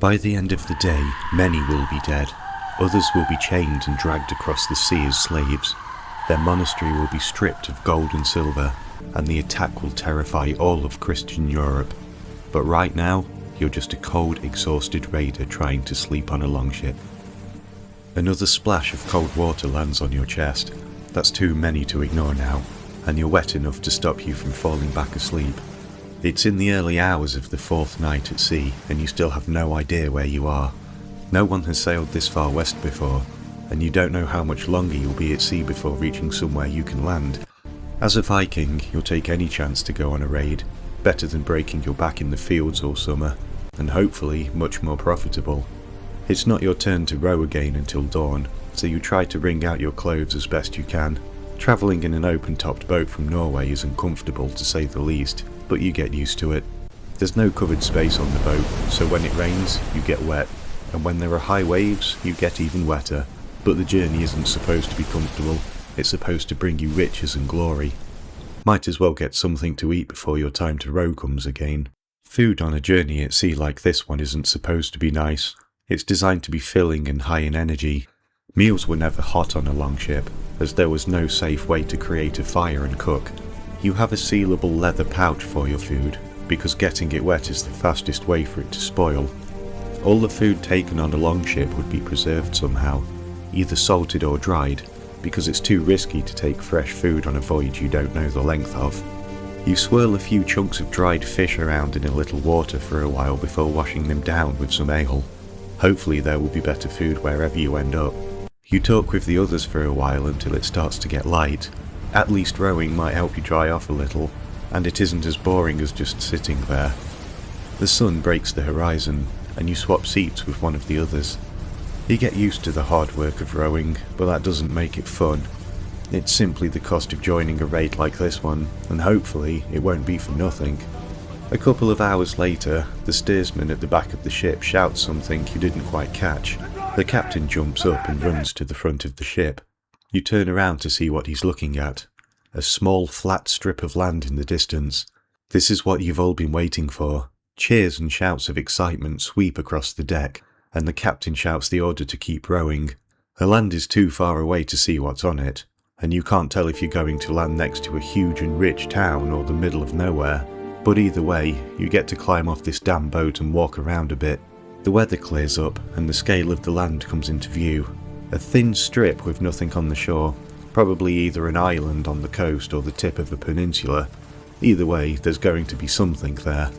By the end of the day, many will be dead. Others will be chained and dragged across the sea as slaves. Their monastery will be stripped of gold and silver, and the attack will terrify all of Christian Europe. But right now, you're just a cold, exhausted raider trying to sleep on a longship. Another splash of cold water lands on your chest. That's too many to ignore now, and you're wet enough to stop you from falling back asleep. It's in the early hours of the fourth night at sea, and you still have no idea where you are. No one has sailed this far west before, and you don't know how much longer you'll be at sea before reaching somewhere you can land. As a Viking, you'll take any chance to go on a raid, better than breaking your back in the fields all summer, and hopefully much more profitable. It's not your turn to row again until dawn, so you try to wring out your clothes as best you can. Travelling in an open-topped boat from Norway is uncomfortable to say the least, but you get used to it. There's no covered space on the boat, so when it rains, you get wet, and when there are high waves, you get even wetter. But the journey isn't supposed to be comfortable, it's supposed to bring you riches and glory. Might as well get something to eat before your time to row comes again. Food on a journey at sea like this one isn't supposed to be nice. It's designed to be filling and high in energy. Meals were never hot on a longship, as there was no safe way to create a fire and cook. You have a sealable leather pouch for your food, because getting it wet is the fastest way for it to spoil. All the food taken on a longship would be preserved somehow, either salted or dried, because it's too risky to take fresh food on a voyage you don't know the length of. You swirl a few chunks of dried fish around in a little water for a while before washing them down with some ale. Hopefully there will be better food wherever you end up. You talk with the others for a while until it starts to get light. At least rowing might help you dry off a little, and it isn't as boring as just sitting there. The sun breaks the horizon, and you swap seats with one of the others. You get used to the hard work of rowing, but that doesn't make it fun. It's simply the cost of joining a raid like this one, and hopefully it won't be for nothing. A couple of hours later, the steersman at the back of the ship shouts something you didn't quite catch. The captain jumps up and runs to the front of the ship. You turn around to see what he's looking at. A small, flat strip of land in the distance. This is what you've all been waiting for. Cheers and shouts of excitement sweep across the deck, and the captain shouts the order to keep rowing. The land is too far away to see what's on it, and you can't tell if you're going to land next to a huge and rich town or the middle of nowhere. But either way, you get to climb off this damn boat and walk around a bit. The weather clears up, and the scale of the land comes into view. A thin strip with nothing on the shore, probably either an island on the coast or the tip of a peninsula. Either way, there's going to be something there.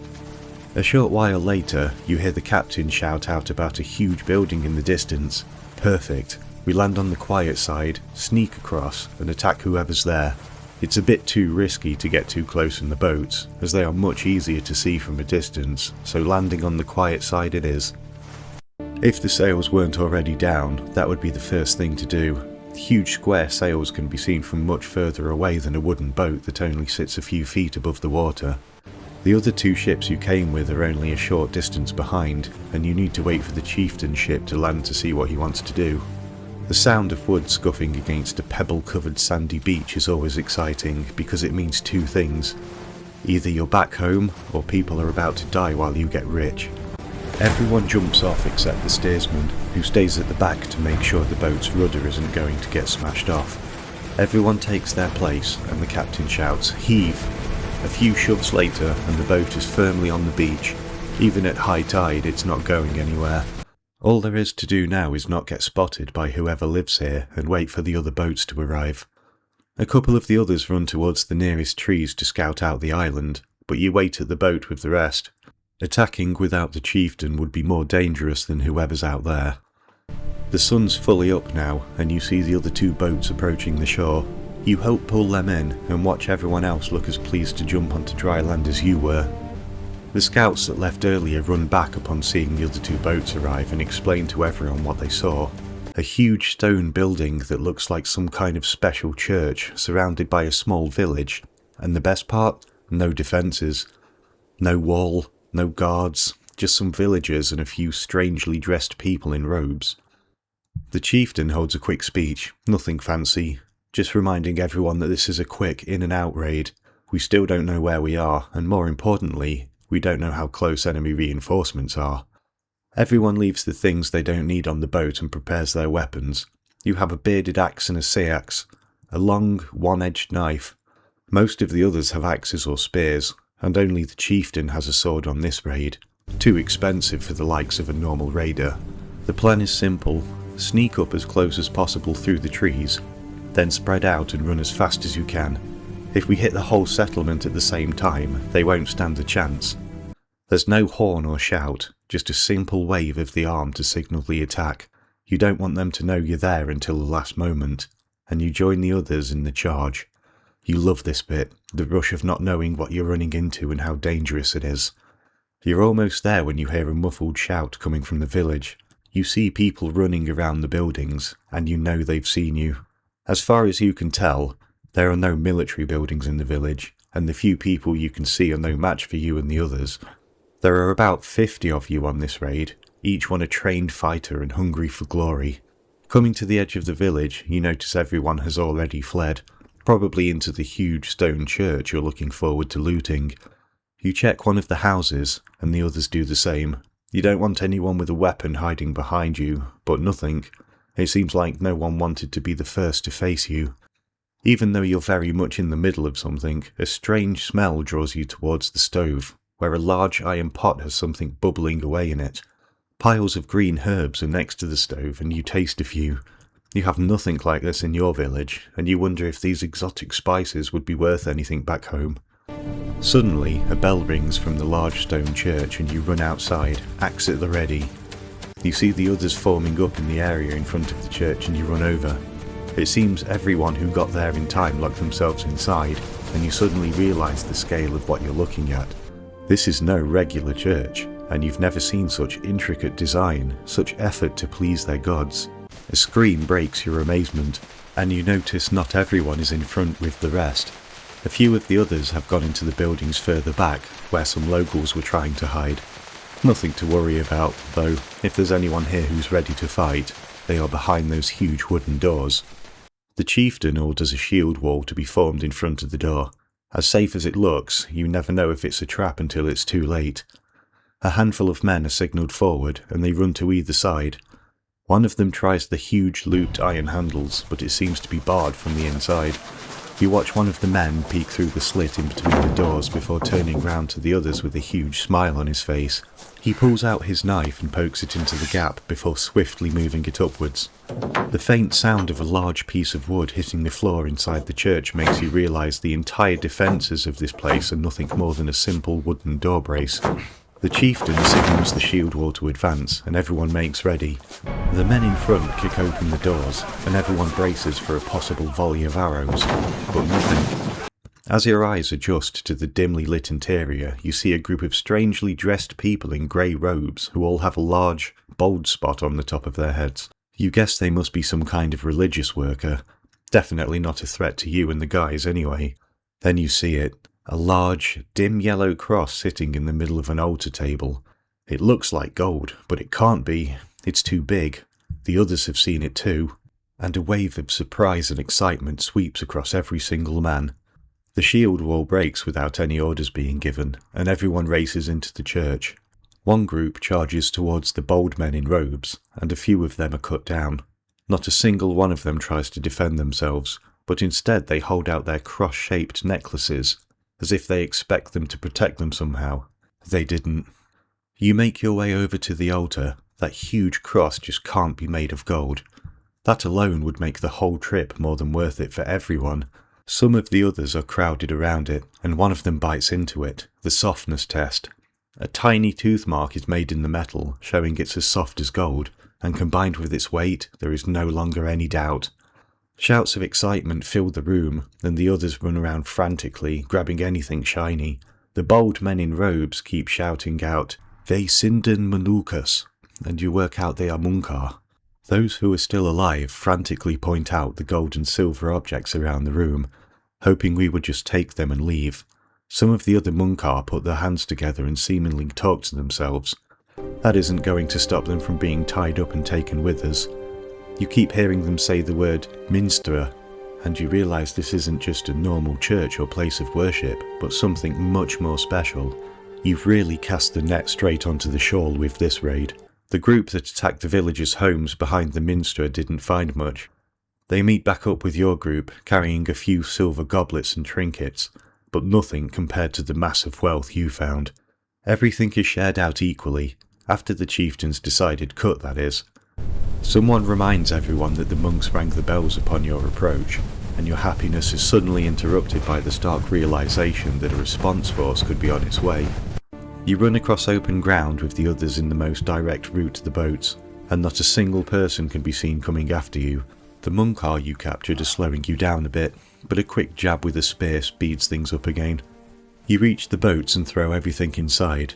A short while later, you hear the captain shout out about a huge building in the distance. Perfect. We land on the quiet side, sneak across, and attack whoever's there. It's a bit too risky to get too close in the boats, as they are much easier to see from a distance, so landing on the quiet side it is. If the sails weren't already down, that would be the first thing to do. Huge square sails can be seen from much further away than a wooden boat that only sits a few feet above the water. The other two ships you came with are only a short distance behind, and you need to wait for the chieftain's ship to land to see what he wants to do. The sound of wood scuffing against a pebble-covered sandy beach is always exciting because it means two things. Either you're back home, or people are about to die while you get rich. Everyone jumps off except the steersman, who stays at the back to make sure the boat's rudder isn't going to get smashed off. Everyone takes their place, and the captain shouts, "Heave!" A few shoves later, and the boat is firmly on the beach. Even at high tide, it's not going anywhere. All there is to do now is not get spotted by whoever lives here and wait for the other boats to arrive. A couple of the others run towards the nearest trees to scout out the island, but you wait at the boat with the rest. Attacking without the chieftain would be more dangerous than whoever's out there. The sun's fully up now, and you see the other two boats approaching the shore. You help pull them in, and watch everyone else look as pleased to jump onto dry land as you were. The scouts that left earlier run back upon seeing the other two boats arrive and explain to everyone what they saw. A huge stone building that looks like some kind of special church, surrounded by a small village. And the best part? No defences. No wall, no guards, just some villagers and a few strangely dressed people in robes. The chieftain holds a quick speech, nothing fancy, just reminding everyone that this is a quick in-and-out raid. We still don't know where we are, and more importantly, we don't know how close enemy reinforcements are. Everyone leaves the things they don't need on the boat and prepares their weapons. You have a bearded axe and a sea-axe, a long, one-edged knife. Most of the others have axes or spears, and only the chieftain has a sword on this raid. Too expensive for the likes of a normal raider. The plan is simple: sneak up as close as possible through the trees, then spread out and run as fast as you can. If we hit the whole settlement at the same time, they won't stand a chance. There's no horn or shout, just a simple wave of the arm to signal the attack. You don't want them to know you're there until the last moment, and you join the others in the charge. You love this bit, the rush of not knowing what you're running into and how dangerous it is. You're almost there when you hear a muffled shout coming from the village. You see people running around the buildings, and you know they've seen you. As far as you can tell, there are no military buildings in the village, and the few people you can see are no match for you and the others. There are about 50 of you on this raid, each one a trained fighter and hungry for glory. Coming to the edge of the village, you notice everyone has already fled, probably into the huge stone church you're looking forward to looting. You check one of the houses, and the others do the same. You don't want anyone with a weapon hiding behind you, but nothing. It seems like no one wanted to be the first to face you. Even though you're very much in the middle of something, a strange smell draws you towards the stove, where a large iron pot has something bubbling away in it. Piles of green herbs are next to the stove, and you taste a few. You have nothing like this in your village, and you wonder if these exotic spices would be worth anything back home. Suddenly, a bell rings from the large stone church and you run outside, axe at the ready. You see the others forming up in the area in front of the church and you run over. It seems everyone who got there in time locked themselves inside, and you suddenly realise the scale of what you're looking at. This is no regular church, and you've never seen such intricate design, such effort to please their gods. A scream breaks your amazement, and you notice not everyone is in front with the rest. A few of the others have gone into the buildings further back, where some locals were trying to hide. Nothing to worry about, though. If there's anyone here who's ready to fight, they are behind those huge wooden doors. The chieftain orders a shield wall to be formed in front of the door. As safe as it looks, you never know if it's a trap until it's too late. A handful of men are signalled forward, and they run to either side. One of them tries the huge looped iron handles, but it seems to be barred from the inside. You watch one of the men peek through the slit in between the doors before turning round to the others with a huge smile on his face. He pulls out his knife and pokes it into the gap before swiftly moving it upwards. The faint sound of a large piece of wood hitting the floor inside the church makes you realise the entire defences of this place are nothing more than a simple wooden door brace. The chieftain signals the shield wall to advance, and everyone makes ready. The men in front kick open the doors, and everyone braces for a possible volley of arrows, but nothing. As your eyes adjust to the dimly lit interior, you see a group of strangely dressed people in grey robes who all have a large, bald spot on the top of their heads. You guess they must be some kind of religious worker. Definitely not a threat to you and the guys anyway. Then you see it. A large, dim yellow cross sitting in the middle of an altar table. It looks like gold, but it can't be. It's too big. The others have seen it too. And a wave of surprise and excitement sweeps across every single man. The shield wall breaks without any orders being given, and everyone races into the church. One group charges towards the bold men in robes, and a few of them are cut down. Not a single one of them tries to defend themselves, but instead they hold out their cross-shaped necklaces, as if they expect them to protect them somehow. They didn't. You make your way over to the altar. That huge cross just can't be made of gold. That alone would make the whole trip more than worth it for everyone. Some of the others are crowded around it, and one of them bites into it, the softness test. A tiny tooth mark is made in the metal, showing it's as soft as gold, and combined with its weight, there is no longer any doubt. Shouts of excitement fill the room, and the others run around frantically, grabbing anything shiny. The bold men in robes keep shouting out, "They sinden manukas," and you work out they are Munkar. Those who are still alive frantically point out the gold and silver objects around the room, hoping we would just take them and leave. Some of the other Munkar put their hands together and seemingly talk to themselves. That isn't going to stop them from being tied up and taken with us. You keep hearing them say the word Minstra, and you realise this isn't just a normal church or place of worship, but something much more special. You've really cast the net straight onto the shawl with this raid. The group that attacked the villagers' homes behind the minster didn't find much. They meet back up with your group, carrying a few silver goblets and trinkets, but nothing compared to the massive wealth you found. Everything is shared out equally, after the chieftains decided cut, that is. Someone reminds everyone that the monks rang the bells upon your approach, and your happiness is suddenly interrupted by the stark realization that a response force could be on its way. You run across open ground with the others in the most direct route to the boats, and not a single person can be seen coming after you. The munkar you captured is slowing you down a bit, but a quick jab with a spear speeds things up again. You reach the boats and throw everything inside.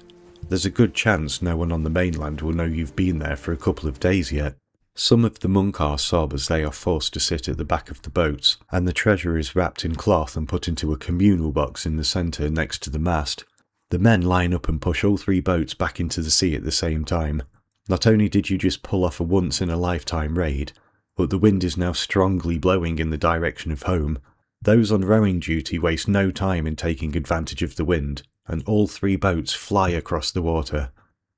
There's a good chance no one on the mainland will know you've been there for a couple of days yet. Some of the munkar sob as they are forced to sit at the back of the boats, and the treasure is wrapped in cloth and put into a communal box in the centre next to the mast. The men line up and push all 3 boats back into the sea at the same time. Not only did you just pull off a once-in-a-lifetime raid, but the wind is now strongly blowing in the direction of home. Those on rowing duty waste no time in taking advantage of the wind, and all 3 boats fly across the water.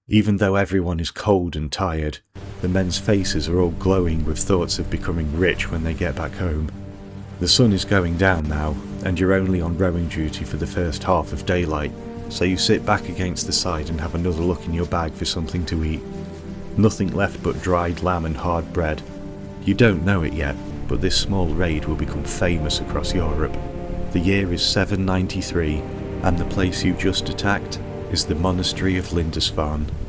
Even though everyone is cold and tired, the men's faces are all glowing with thoughts of becoming rich when they get back home. The sun is going down now, and you're only on rowing duty for the first half of daylight, so you sit back against the side and have another look in your bag for something to eat. Nothing left but dried lamb and hard bread. You don't know it yet, but this small raid will become famous across Europe. The year is 793, and the place you just attacked is the monastery of Lindisfarne.